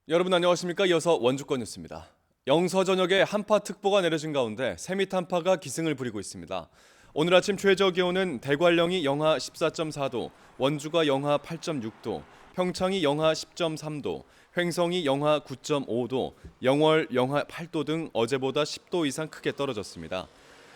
여러분 안녕하십니까? 이어서 원주권 뉴스입니다. 영서전역에 한파특보가 내려진 가운데 세미탄파가 기승을 부리고 있습니다. 오늘 아침 최저 기온은 대관령이 영하 14.4도, 원주가 영하 8.6도, 평창이 영하 10.3도, 횡성이 영하 9.5도, 영월 영하 8도 등 어제보다 10도 이상 크게 떨어졌습니다.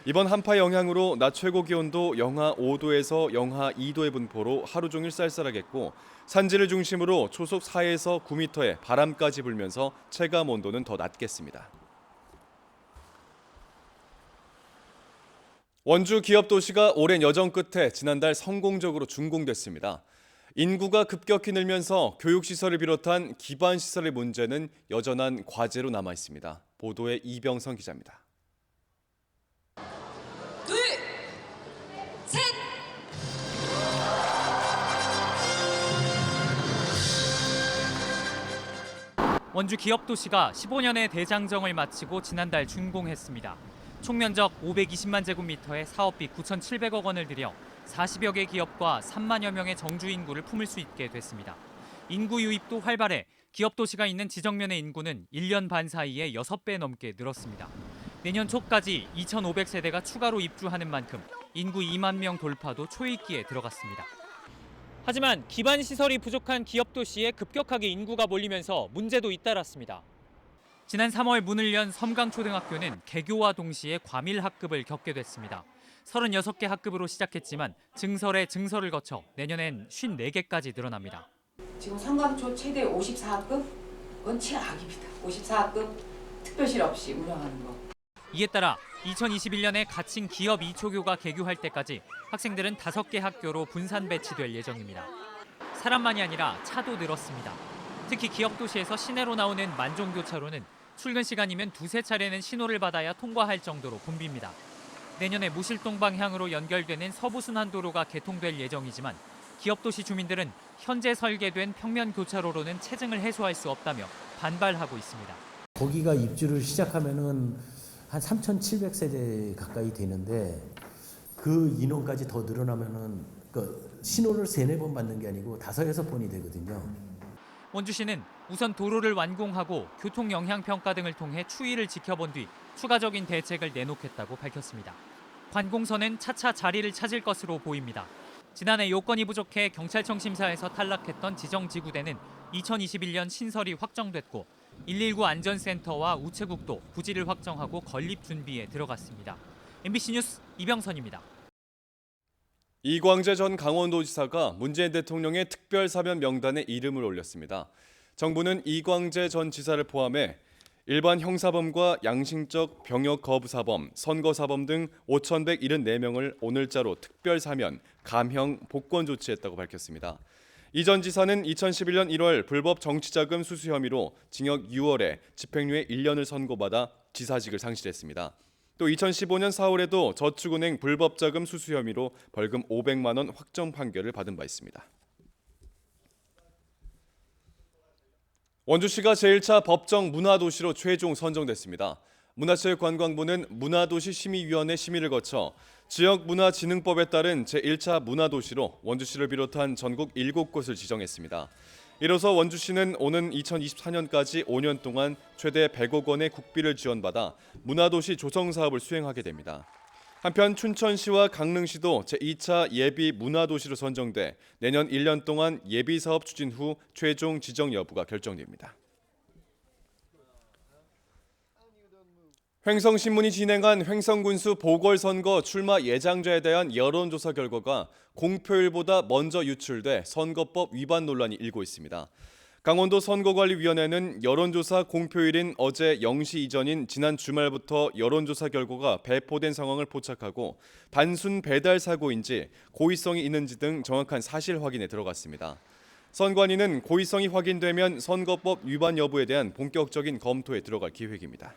이번 한파 영향으로 낮 최고 기온도 영하 5도에서 영하 2도의 분포로 하루 종일 쌀쌀하겠고 산지를 중심으로 초속 4에서 9m의 바람까지 불면서 체감 온도는 더 낮겠습니다. 원주 기업도시가 오랜 여정 끝에 지난달 성공적으로 준공됐습니다. 인구가 급격히 늘면서 교육시설을 비롯한 기반시설의 문제는 여전한 과제로 남아 있습니다. 보도에 이병선 기자입니다. 원주 기업도시가 15년의 대장정을 마치고 지난달 준공했습니다. 총면적 520만 제곱미터에 사업비 9,700억 원을 들여 40여 개 기업과 3만여 명의 정주 인구를 품을 수 있게 됐습니다. 인구 유입도 활발해 기업도시가 있는 지정면의 인구는 1년 반 사이에 6배 넘게 늘었습니다. 내년 초까지 2,500세대가 추가로 입주하는 만큼 인구 2만 명 돌파도 초읽기에 들어갔습니다. 하지만 기반 시설이 부족한 기업도시에 급격하게 인구가 몰리면서 문제도 잇따랐습니다. 지난 3월 문을 연 섬강초등학교는 개교와 동시에 과밀학급을 겪게 됐습니다. 36개 학급으로 시작했지만 증설에 증설을 거쳐 내년엔 54개까지 늘어납니다. 지금 섬강초 최대 54학급? 그건 최악입니다. 54학급 특별실 없이 운영하는 거. 이에 따라 2021년에 갇힌 기업 2초교가 개교할 때까지 학생들은 5개 학교로 분산 배치될 예정입니다. 사람만이 아니라 차도 늘었습니다. 특히 기업도시에서 시내로 나오는 만종교차로는 출근 시간이면 2~3차례는 신호를 받아야 통과할 정도로 붐빕니다. 내년에 무실동 방향으로 연결되는 서부순환도로가 개통될 예정이지만 기업도시 주민들은 현재 설계된 평면 교차로로는 체증을 해소할 수 없다며 반발하고 있습니다. 거기가 입주를 시작하면은 한 3,700세대 가까이 되는데 그 인원까지 더 늘어나면은 그 신호를 3~4번 받는 게 아니고 5~6번이 되거든요. 원주시는 우선 도로를 완공하고 교통 영향 평가 등을 통해 추이를 지켜본 뒤 추가적인 대책을 내놓겠다고 밝혔습니다. 관공서는 차차 자리를 찾을 것으로 보입니다. 지난해 요건이 부족해 경찰청 심사에서 탈락했던 지정지구대는 2021년 신설이 확정됐고 119 안전센터와 우체국도 부지를 확정하고 건립 준비에 들어갔습니다. MBC 뉴스 이병선입니다. 이광재 전 강원도지사가 문재인 대통령의 특별사면 명단에 이름을 올렸습니다. 정부는 이광재 전 지사를 포함해 일반 형사범과 양심적 병역 거부사범, 선거사범 등 5,174명을 오늘자로 특별사면, 감형, 복권 조치했다고 밝혔습니다. 이 전 지사는 2011년 1월 불법 정치자금 수수 혐의로 징역 6월에 집행유예 1년을 선고받아 지사직을 상실했습니다. 또 2015년 4월에도 저축은행 불법자금 수수 혐의로 벌금 500만 원 확정 판결을 받은 바 있습니다. 원주시가 제1차 법정 문화도시로 최종 선정됐습니다. 문화체육관광부는 문화도시심의위원회 심의를 거쳐 지역문화진흥법에 따른 제1차 문화도시로 원주시를 비롯한 전국 7곳을 지정했습니다. 이로써 원주시는 오는 2024년까지 5년 동안 최대 100억 원의 국비를 지원받아 문화도시 조성 사업을 수행하게 됩니다. 한편 춘천시와 강릉시도 제2차 예비 문화도시로 선정돼 내년 1년 동안 예비 사업 추진 후 최종 지정 여부가 결정됩니다. 횡성신문이 진행한 횡성군수 보궐선거 출마 예장자에 대한 여론조사 결과가 공표일보다 먼저 유출돼 선거법 위반 논란이 일고 있습니다. 강원도 선거관리위원회는 여론조사 공표일인 어제 0시 이전인 지난 주말부터 여론조사 결과가 배포된 상황을 포착하고 단순 배달 사고인지 고의성이 있는지 등 정확한 사실 확인에 들어갔습니다. 선관위는 고의성이 확인되면 선거법 위반 여부에 대한 본격적인 검토에 들어갈 계획입니다.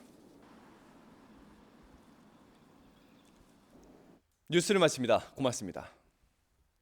뉴스를 마칩니다. 고맙습니다.